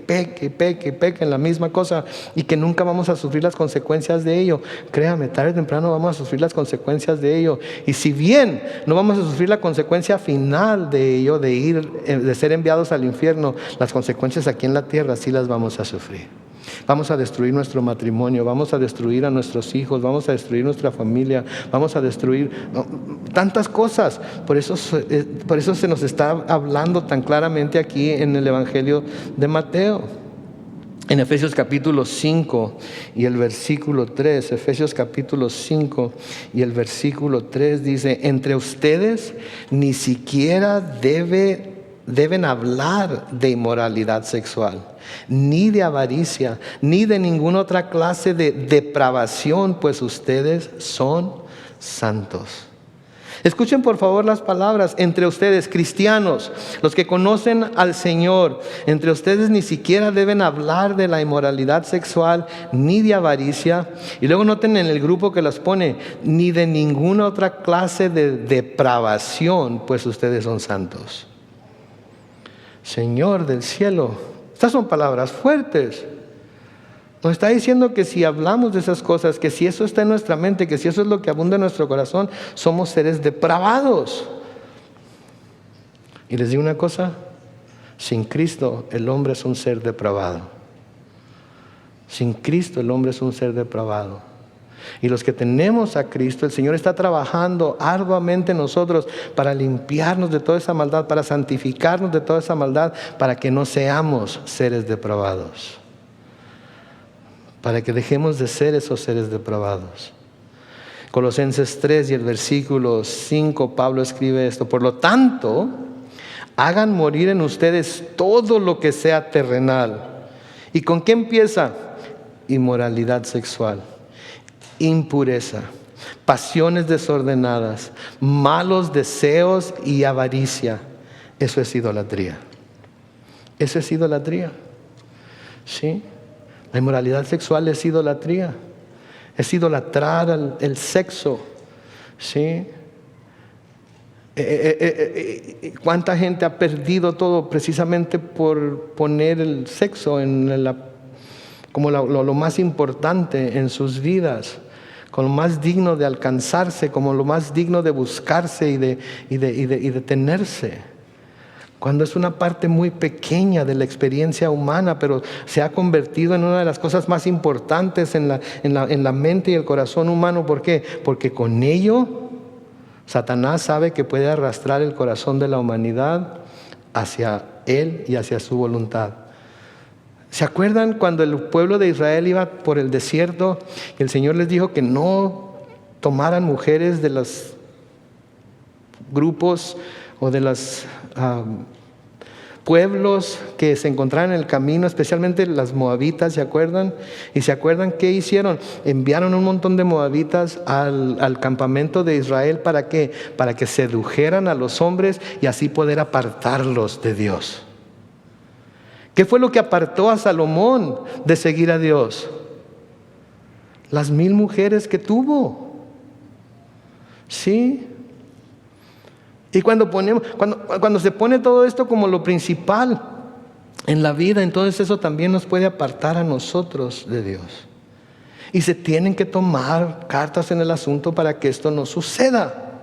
en la misma cosa y que nunca vamos a sufrir las consecuencias de ello. Créame, tarde o temprano vamos a sufrir las consecuencias de ello. Y si bien no vamos a sufrir la consecuencia final de ello, de ser enviados al infierno, las consecuencias aquí en la tierra sí las vamos a sufrir. Vamos a destruir nuestro matrimonio, vamos a destruir a nuestros hijos, vamos a destruir nuestra familia, vamos a destruir tantas cosas. Por eso se nos está hablando tan claramente aquí en el Evangelio de Mateo. En Efesios capítulo 5 y el versículo 3, Efesios capítulo 5 y el versículo 3 dice: entre ustedes ni siquiera deben hablar de inmoralidad sexual, ni de avaricia, ni de ninguna otra clase de depravación, pues ustedes son santos. Escuchen por favor las palabras: entre ustedes, cristianos, los que conocen al Señor, entre ustedes ni siquiera deben hablar de la inmoralidad sexual, ni de avaricia. Y luego noten en el grupo que las pone: ni de ninguna otra clase de depravación, pues ustedes son santos. Señor del cielo, estas son palabras fuertes. Nos está diciendo que si hablamos de esas cosas, que si eso está en nuestra mente, que si eso es lo que abunda en nuestro corazón, somos seres depravados. Y les digo una cosa, Sin Cristo el hombre es un ser depravado. Sin Cristo el hombre es un ser depravado. Y los que tenemos a Cristo, el Señor está trabajando arduamente en nosotros para limpiarnos de toda esa maldad, para santificarnos de toda esa maldad, para que no seamos seres depravados. Para que dejemos de ser esos seres depravados. Colosenses 3 y el versículo 5, Pablo escribe esto: por lo tanto, hagan morir en ustedes todo lo que sea terrenal. ¿Y con qué empieza? Inmoralidad sexual, impureza, pasiones desordenadas, malos deseos y avaricia. Eso es idolatría. Eso es idolatría. ¿Sí? La inmoralidad sexual es idolatría. Es idolatrar el sexo. ¿Sí? ¿Cuánta gente ha perdido todo precisamente por poner el sexo como lo más importante en sus vidas, como lo más digno de alcanzarse, como lo más digno de buscarse y de tenerse? Cuando es una parte muy pequeña de la experiencia humana, pero se ha convertido en una de las cosas más importantes en la mente y el corazón humano. ¿Por qué? Porque con ello Satanás sabe que puede arrastrar el corazón de la humanidad hacia él y hacia su voluntad. ¿Se acuerdan cuando el pueblo de Israel iba por el desierto y el Señor les dijo que no tomaran mujeres de los grupos o de los pueblos que se encontraban en el camino, especialmente las moabitas? ¿Se acuerdan? ¿Y se acuerdan qué hicieron? Enviaron un montón de moabitas al campamento de Israel. ¿Para qué? Para que sedujeran a los hombres y así poder apartarlos de Dios. ¿Qué fue lo que apartó a Salomón de seguir a Dios? Las 1000 mujeres que tuvo. ¿Sí? Y cuando se pone todo esto como lo principal en la vida, entonces eso también nos puede apartar a nosotros de Dios. Y se tienen que tomar cartas en el asunto para que esto no suceda.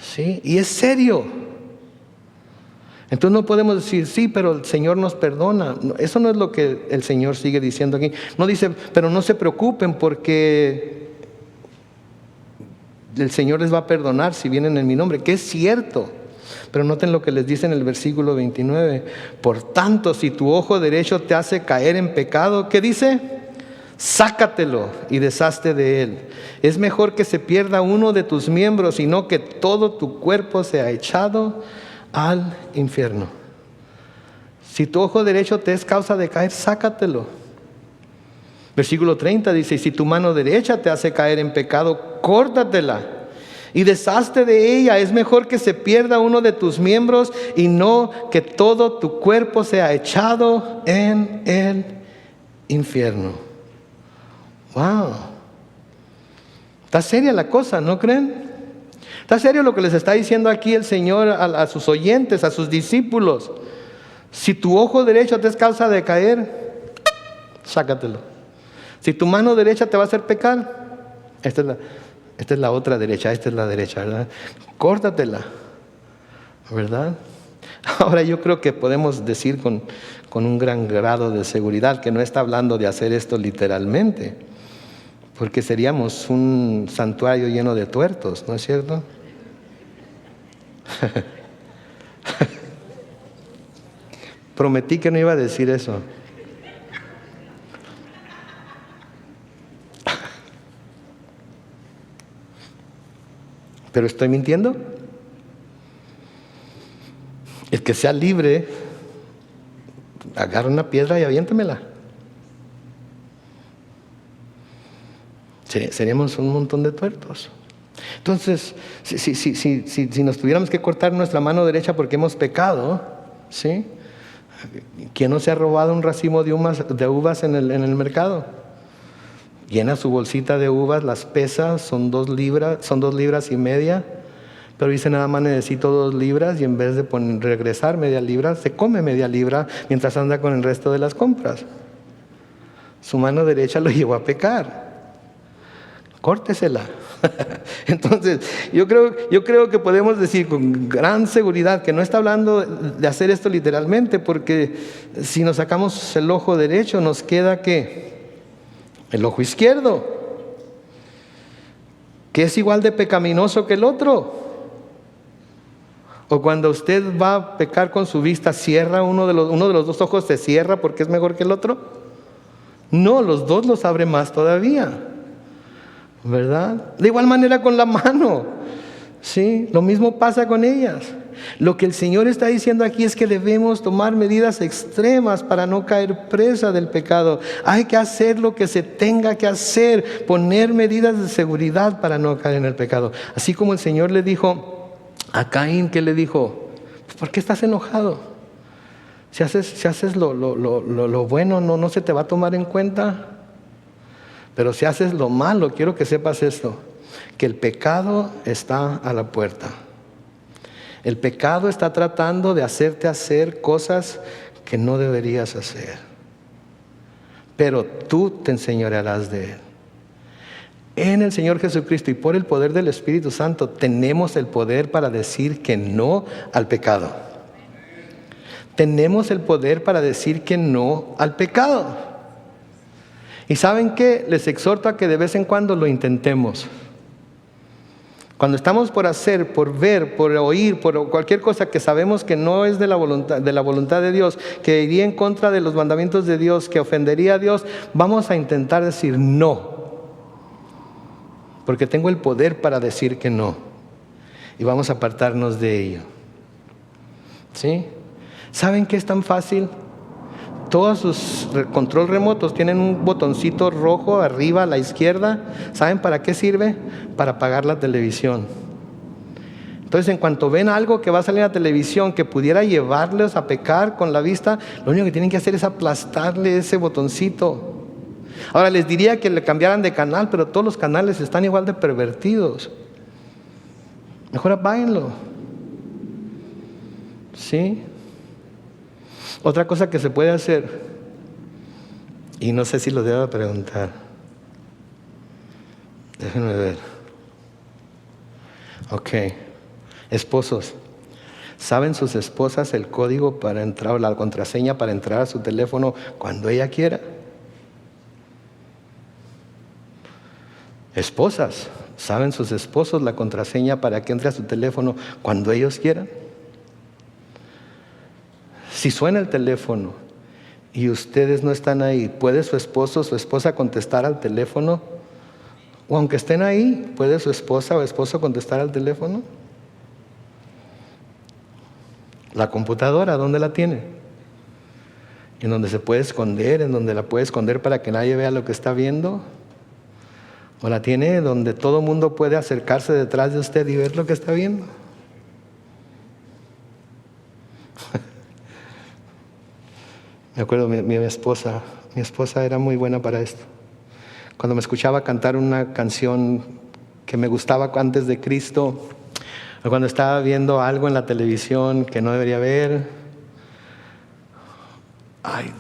¿Sí? Y es serio. Entonces no podemos decir, sí, pero el Señor nos perdona. Eso no es lo que el Señor sigue diciendo aquí. No dice, pero no se preocupen porque el Señor les va a perdonar si vienen en mi nombre, que es cierto. Pero noten lo que les dice en el versículo 29. Por tanto, si tu ojo derecho te hace caer en pecado, ¿qué dice? Sácatelo y deshazte de él. Es mejor que se pierda uno de tus miembros y no que todo tu cuerpo sea echado al infierno. Si tu ojo derecho te es causa de caer, sácatelo. Versículo 30 dice: y si tu mano derecha te hace caer en pecado, córtatela y deshazte de ella. Es mejor que se pierda uno de tus miembros y no que todo tu cuerpo sea echado en el infierno. Wow. Está seria la cosa, ¿no creen? Está serio lo que les está diciendo aquí el Señor a sus oyentes, a sus discípulos. Si tu ojo derecho te es causa de caer, sácatelo. Si tu mano derecha te va a hacer pecar, esta es la otra derecha, esta es la derecha, ¿verdad? Córtatela, ¿verdad? Ahora yo creo que podemos decir con un gran grado de seguridad que no está hablando de hacer esto literalmente, porque seríamos un santuario lleno de tuertos, ¿no es cierto? Prometí que no iba a decir eso. ¿Pero estoy mintiendo? El que sea libre, agarra una piedra y aviéntamela. Seríamos un montón de tuertos. Entonces, si nos tuviéramos que cortar nuestra mano derecha porque hemos pecado, ¿sí? ¿Quién no se ha robado un racimo de uvas en el mercado? Llena su bolsita de uvas, las pesa, son 2 libras y media, pero dice nada más necesito 2 libras y en vez de regresar media libra, se come media libra mientras anda con el resto de las compras. Su mano derecha lo llevó a pecar. Córtesela. Entonces, yo creo que podemos decir con gran seguridad que no está hablando de hacer esto literalmente, porque si nos sacamos el ojo derecho, nos queda ¿qué? El ojo izquierdo, que es igual de pecaminoso que el otro. O cuando usted va a pecar con su vista, ¿cierra uno de los dos ojos, se cierra porque es mejor que el otro? No, los dos los abre más todavía, ¿verdad? De igual manera con la mano, ¿sí? Lo mismo pasa con ellas. Lo que el Señor está diciendo aquí es que debemos tomar medidas extremas para no caer presa del pecado. Hay que hacer lo que se tenga que hacer, poner medidas de seguridad para no caer en el pecado. Así como el Señor le dijo a Caín, ¿qué le dijo? ¿Por qué estás enojado? Si haces lo bueno, no se te va a tomar en cuenta. Pero si haces lo malo, quiero que sepas esto, que el pecado está a la puerta. El pecado está tratando de hacerte hacer cosas que no deberías hacer. Pero tú te enseñorearás de él. En el Señor Jesucristo y por el poder del Espíritu Santo tenemos el poder para decir que no al pecado. Tenemos el poder para decir que no al pecado. ¿Y saben qué? Les exhorto a que de vez en cuando lo intentemos. Cuando estamos por hacer, por ver, por oír, por cualquier cosa que sabemos que no es de la voluntad de Dios, que iría en contra de los mandamientos de Dios, que ofendería a Dios, vamos a intentar decir no. Porque tengo el poder para decir que no. Y vamos a apartarnos de ello. ¿Sí? ¿Saben qué es tan fácil? Todos sus control remotos tienen un botoncito rojo arriba a la izquierda. ¿Saben para qué sirve? Para apagar la televisión. Entonces, en cuanto ven algo que va a salir en la televisión que pudiera llevarles a pecar con la vista, lo único que tienen que hacer es aplastarle ese botoncito. Ahora les diría que le cambiaran de canal, pero todos los canales están igual de pervertidos. Mejor apáguenlo. ¿Sí? Otra cosa que se puede hacer, y no sé si lo debo preguntar. Déjenme ver. Ok. Esposos, ¿saben sus esposas el código para entrar o la contraseña para entrar a su teléfono cuando ella quiera? Esposas, ¿saben sus esposos la contraseña para que entre a su teléfono cuando ellos quieran? Si suena el teléfono y ustedes no están ahí, ¿puede su esposo o su esposa contestar al teléfono? O aunque estén ahí, ¿puede su esposa o esposo contestar al teléfono? La computadora, ¿dónde la tiene? En donde se puede esconder, en donde la puede esconder para que nadie vea lo que está viendo. ¿O la tiene donde todo mundo puede acercarse detrás de usted y ver lo que está viendo? Me acuerdo, mi esposa era muy buena para esto. Cuando me escuchaba cantar una canción que me gustaba antes de Cristo, o cuando estaba viendo algo en la televisión que no debería ver,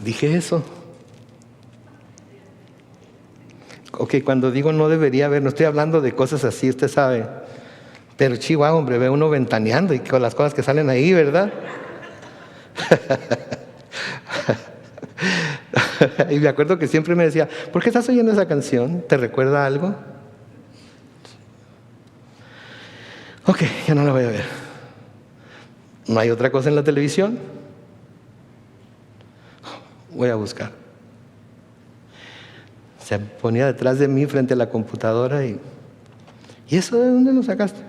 dije eso. Ok, cuando digo no debería ver, no estoy hablando de cosas así, usted sabe. Pero chihuahua, hombre, ve uno ventaneando y con las cosas que salen ahí, ¿verdad? Y me acuerdo que siempre me decía, ¿por qué estás oyendo esa canción? ¿Te recuerda algo? Ok, ya no la voy a ver. ¿No hay otra cosa en la televisión? Voy a buscar. Se ponía detrás de mí frente a la computadora ¿y eso de dónde lo sacaste?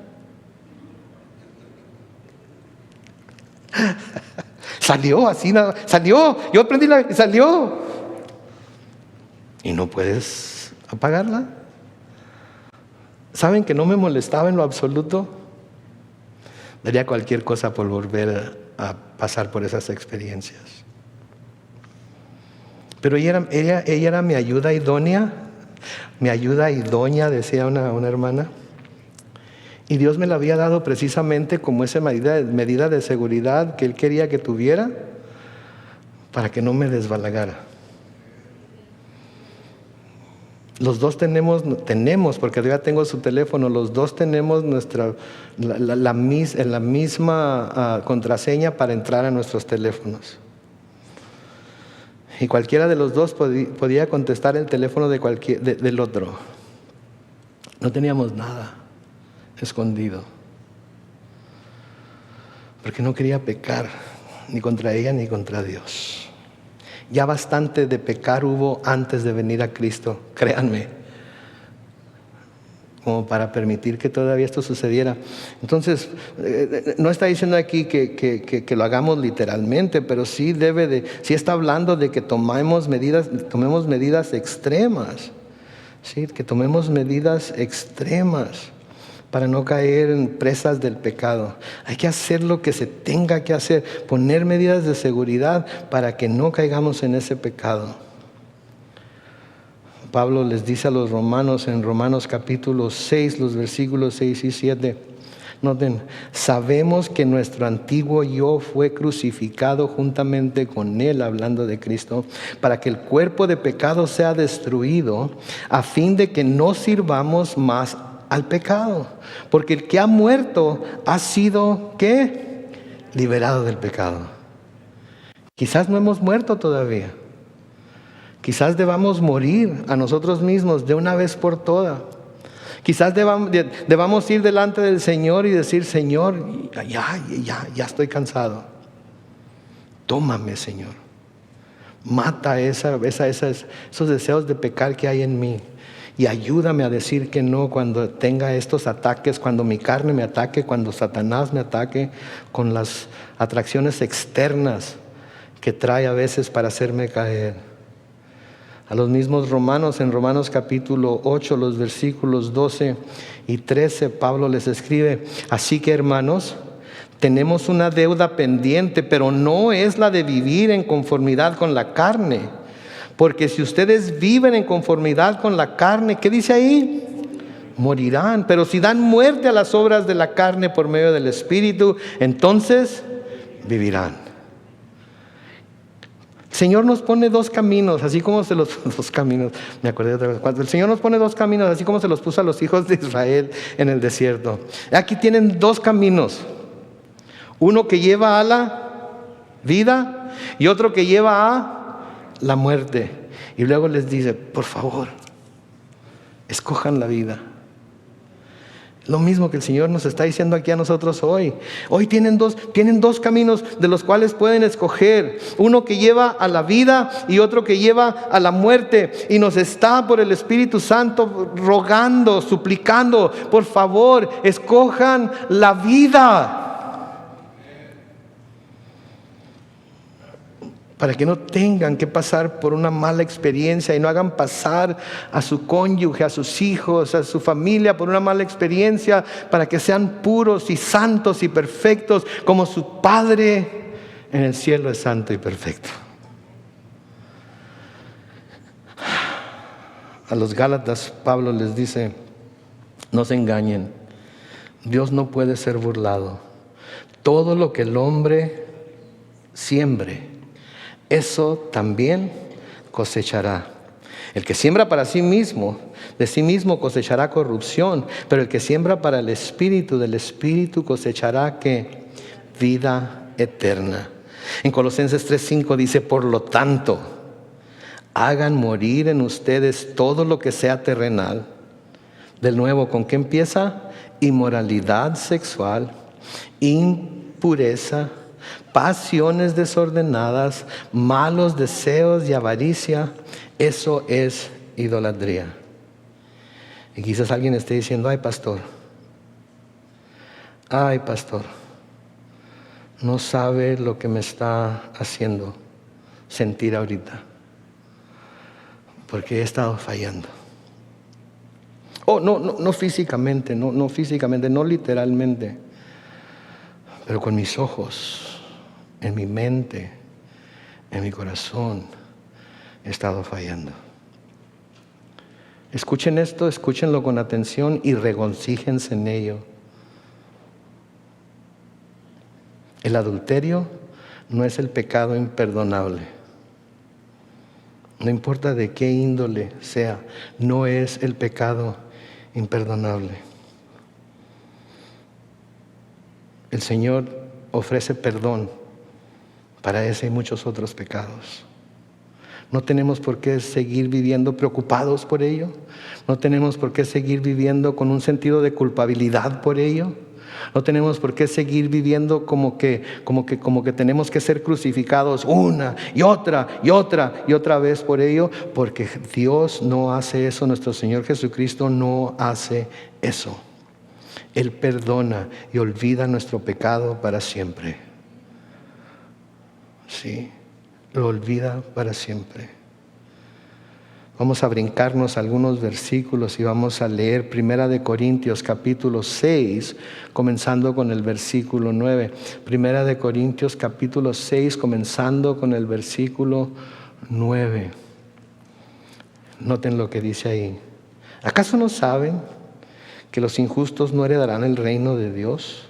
Salió así, salió, yo aprendí salió. ¿Y no puedes apagarla? ¿Saben que no me molestaba en lo absoluto? Daría cualquier cosa por volver a pasar por esas experiencias. Pero ella era mi ayuda idónea, decía una hermana. Y Dios me la había dado precisamente como esa medida de seguridad que Él quería que tuviera para que no me desbalagara. Los dos tenemos, porque arriba tengo su teléfono, los dos tenemos la misma contraseña para entrar a nuestros teléfonos. Y cualquiera de los dos podía contestar el teléfono del otro. No teníamos nada escondido, porque no quería pecar ni contra ella ni contra Dios. Ya bastante de pecar hubo antes de venir a Cristo, créanme, como para permitir que todavía esto sucediera. Entonces, no está diciendo aquí que lo hagamos literalmente, pero sí sí está hablando de que tomemos medidas extremas, ¿sí? Que tomemos medidas extremas para no caer en presas del pecado. Hay que hacer lo que se tenga que hacer, poner medidas de seguridad para que no caigamos en ese pecado. Pablo les dice a los romanos en Romanos capítulo 6, los versículos 6 y 7. Noten, sabemos que nuestro antiguo yo fue crucificado juntamente con él, hablando de Cristo, para que el cuerpo de pecado sea destruido, a fin de que no sirvamos más al pecado. Porque el que ha muerto ha sido, ¿qué? Liberado del pecado. Quizás no hemos muerto todavía. Quizás debamos morir a nosotros mismos de una vez por todas. Quizás debamos ir delante del Señor y decir: Señor, ya estoy cansado. Tómame, Señor. Mata esos deseos de pecar que hay en mí. Y ayúdame a decir que no cuando tenga estos ataques, cuando mi carne me ataque, cuando Satanás me ataque con las atracciones externas que trae a veces para hacerme caer. A los mismos romanos, en Romanos capítulo 8, los versículos 12 y 13, Pablo les escribe: así que, hermanos, tenemos una deuda pendiente, pero no es la de vivir en conformidad con la carne. Porque si ustedes viven en conformidad con la carne, ¿qué dice ahí? Morirán. Pero si dan muerte a las obras de la carne por medio del Espíritu, entonces vivirán. El Señor nos pone dos caminos, así como dos caminos, me acordé otra vez. Cuando el Señor nos pone dos caminos, así como se los puso a los hijos de Israel en el desierto. Aquí tienen dos caminos. Uno que lleva a la vida y otro que lleva a la muerte. Y luego les dice: por favor, escojan la vida. Lo mismo que el Señor nos está diciendo aquí a nosotros hoy. Hoy tienen dos caminos de los cuales pueden escoger. Uno que lleva a la vida y otro que lleva a la muerte. Y nos está por el Espíritu Santo rogando, suplicando: por favor, escojan la vida. Para que no tengan que pasar por una mala experiencia y no hagan pasar a su cónyuge, a sus hijos, a su familia por una mala experiencia, para que sean puros y santos y perfectos como su Padre en el cielo es santo y perfecto. A los Gálatas Pablo les dice: no se engañen, Dios no puede ser burlado. Todo lo que el hombre siembre, eso también cosechará. El que siembra para sí mismo, de sí mismo cosechará corrupción, pero el que siembra para el Espíritu, del Espíritu cosechará ¿qué? Vida eterna. En Colosenses 3:5 dice: por lo tanto, hagan morir en ustedes todo lo que sea terrenal. De nuevo, ¿con qué empieza? Inmoralidad sexual, impureza, pasiones desordenadas, malos deseos y avaricia. Eso es idolatría. Y quizás alguien esté diciendo: ay pastor, no sabe lo que me está haciendo sentir ahorita, porque he estado fallando. No físicamente, no físicamente, no literalmente, pero con mis ojos, en mi mente, en mi corazón, he estado fallando. Escuchen esto, escúchenlo con atención y regocíjense en ello. El adulterio no es el pecado imperdonable. No importa de qué índole sea, no es el pecado imperdonable. El Señor ofrece perdón para ese y muchos otros pecados. No tenemos por qué seguir viviendo preocupados por ello. No tenemos por qué seguir viviendo con un sentido de culpabilidad por ello. No tenemos por qué seguir viviendo como que tenemos que ser crucificados una y otra vez por ello, porque Dios no hace eso, nuestro Señor Jesucristo no hace eso. Él perdona y olvida nuestro pecado para siempre. Sí, lo olvida para siempre. Vamos a brincarnos algunos versículos y vamos a leer 1 Corintios capítulo 6, comenzando con el versículo 9. 1 Corintios capítulo 6, comenzando con el versículo 9. Noten lo que dice ahí. ¿Acaso no saben que los injustos no heredarán el reino de Dios?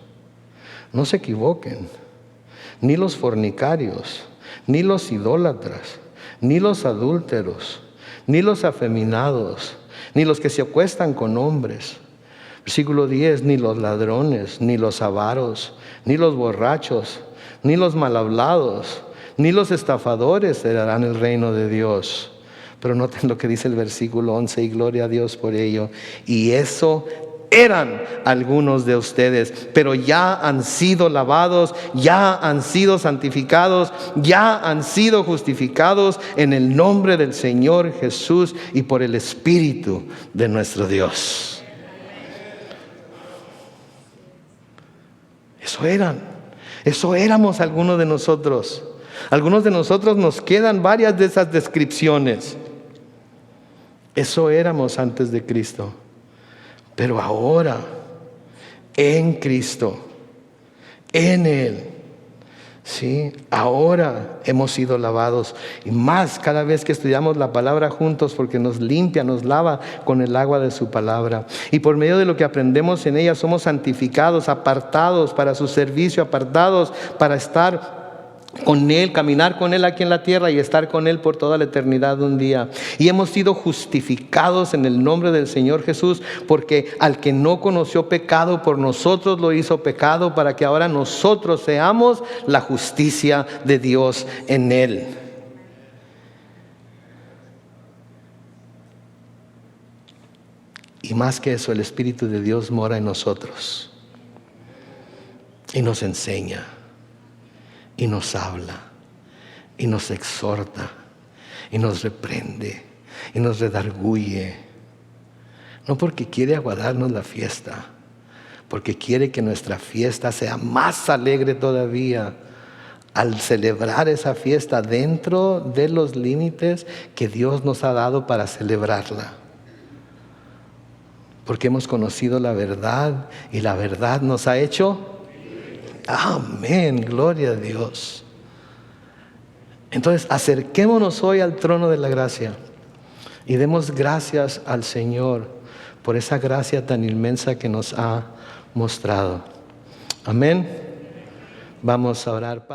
No se equivoquen, ni los fornicarios, ni los idólatras, ni los adúlteros, ni los afeminados, ni los que se acuestan con hombres. Versículo 10, ni los ladrones, ni los avaros, ni los borrachos, ni los malhablados, ni los estafadores heredarán el reino de Dios. Pero noten lo que dice el versículo 11, y gloria a Dios por ello. Y eso eran algunos de ustedes, pero ya han sido lavados, ya han sido santificados, ya han sido justificados en el nombre del Señor Jesús y por el Espíritu de nuestro Dios. Eso éramos algunos de nosotros. Algunos de nosotros nos quedan varias de esas descripciones. Eso éramos antes de Cristo. Pero ahora, en Cristo, en Él, ¿sí? Ahora hemos sido lavados. Y más cada vez que estudiamos la palabra juntos, porque nos limpia, nos lava con el agua de su palabra. Y por medio de lo que aprendemos en ella, somos santificados, apartados para su servicio, apartados para estar con Él, caminar con Él aquí en la tierra y estar con Él por toda la eternidad un día. Y hemos sido justificados en el nombre del Señor Jesús, porque al que no conoció pecado, por nosotros lo hizo pecado, para que ahora nosotros seamos la justicia de Dios en Él. Y más que eso, el Espíritu de Dios mora en nosotros y nos enseña, y nos habla, y nos exhorta, y nos reprende, y nos redarguye. No porque quiere aguadarnos la fiesta, porque quiere que nuestra fiesta sea más alegre todavía al celebrar esa fiesta dentro de los límites que Dios nos ha dado para celebrarla. Porque hemos conocido la verdad y la verdad nos ha hecho. Amén, gloria a Dios. Entonces, acerquémonos hoy al trono de la gracia y demos gracias al Señor por esa gracia tan inmensa que nos ha mostrado. Amén. Vamos a orar.